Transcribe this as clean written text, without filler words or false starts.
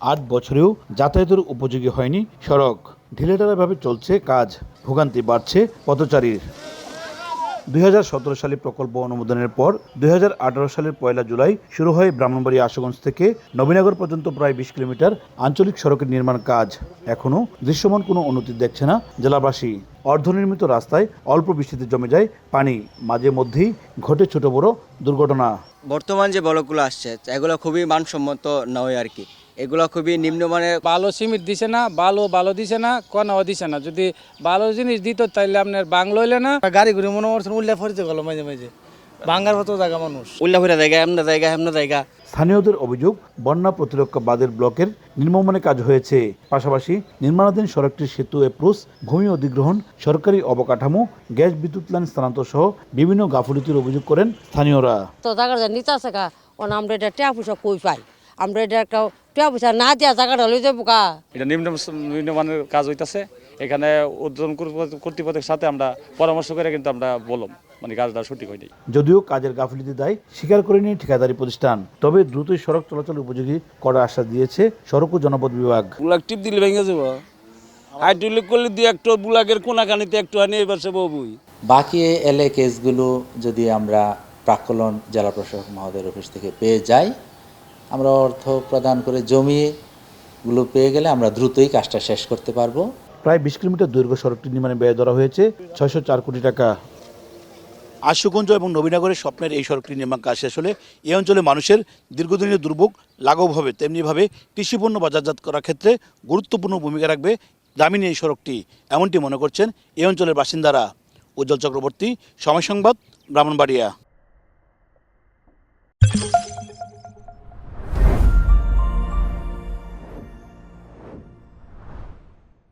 8 বছরেও যাতায়াতের উপযোগী হয়নি সড়ক। ঢিলেঢালাভাবে চলছে কাজ, ভোগান্তি বাড়ছে পথচারীর। 2017 সালে প্রকল্প অনুমোদনের পর 2018 সালের 1 জুলাই শুরু হয় ব্রাহ্মণবাড়িয়া আশুগঞ্জ থেকে নবীনগর পর্যন্ত প্রায় 20 কিলোমিটার আঞ্চলিক সড়কের নির্মাণ কাজ। এখনও দৃশ্যমান কোনো উন্নতি দেখছে না জেলাবাসী। অর্ধনির্মিত রাস্তায় অল্প বৃষ্টিতে জমে যায় পানি, মাঝে মধ্যেই ঘটে ছোট বড় দুর্ঘটনা। বর্তমান যে ব্লকগুলো আসছে এগুলো খুবই মানসম্মত নয় আর কি, এগুলো খুবই নিম্নমানের। ভালো সিমেন্ট দিছে না, ভালো দিছে না, কনাও দিছে না। যদি ভালো জিনিস দিত তাইলে আপনার বাংলা হইলে না গাড়ি ঘুরে মনে করছেন উল্লা ফরিতে গেল মাঝে মাঝে বাঙ্গার মতো জায়গা মানুষ উল্লা ফিরা জায়গা এমন জায়গা। স্থানীয়দের অভিযোগ, বন্যা প্রতিরক্ষা বাঁধের ব্লকের নির্মাণে কাজ হয়েছে, পাশাপাশি নির্মাণাধীন সড়কটির সেতু অ্যাপ্রোচ, ভূমি অধিগ্রহণ, সরকারি অবকাঠামো, গ্যাস বিদ্যুৎ লাইন স্থানান্তর সহ বিভিন্ন গাফিলতির অভিযোগ করেন স্থানীয়রা। তো জায়গা নিতে আছে কা আমরা এটা টিয়া পয়সা কই পাই, আমরা এটা টিয়া পয়সা না দেওয়া জায়গাটা লই যাবো কা। এটা নিম্নমানের কাজ হইতেছে। এখানে উদ্বোধন কর্তৃপক্ষের সাথে আমরা পরামর্শ করে কিন্তু আমরা বললাম কাজটা সঠিক হয়নি। যদিও কাজের গাফিলতি দায় স্বীকার করেনি ঠিকাদারি প্রতিষ্ঠান, তবে দ্রুতই সড়ক চলাচল উপযোগী করার আশ্বাস দিয়েছে সড়ক ও জনপথ বিভাগ। বুলাক টিপ দিলে ভেঙে যাবো, হাইড্রোলিক করলে দিয়ে একটু বুলাকের কোনাকানিতে একটু আনি এবার সে বউই। বাকি এলএ কেসগুলো যদি আমরা প্রাক্কলন জেলা প্রশাসক মহোদয়ের অফিস থেকে পেয়ে যাই, আমরা অর্থ প্রদান করে জমিগুলো পেয়ে গেলে আমরা দ্রুতই কাজটা শেষ করতে পারবো। প্রায় 20 কিলোমিটার দৈর্ঘ্য সড়কটি নির্মাণে ব্যয় ধরা হয়েছে 604 কোটি টাকা। আশুগঞ্জ এবং নবীনগরের স্বপ্নের এই সড়কটি নির্মাণ কাজ শেষ হলে এই অঞ্চলে মানুষের দীর্ঘদিনের দুর্ভোগ লাঘব হবে, তেমনিভাবে কৃষিপণ্য বাজারজাত করার ক্ষেত্রে গুরুত্বপূর্ণ ভূমিকা রাখবে গ্রামীণ এই সড়কটি, এমনটি মনে করছেন এই অঞ্চলের বাসিন্দারা। উজ্জ্বল চক্রবর্তী, সময় সংবাদ, ব্রাহ্মণবাড়িয়া।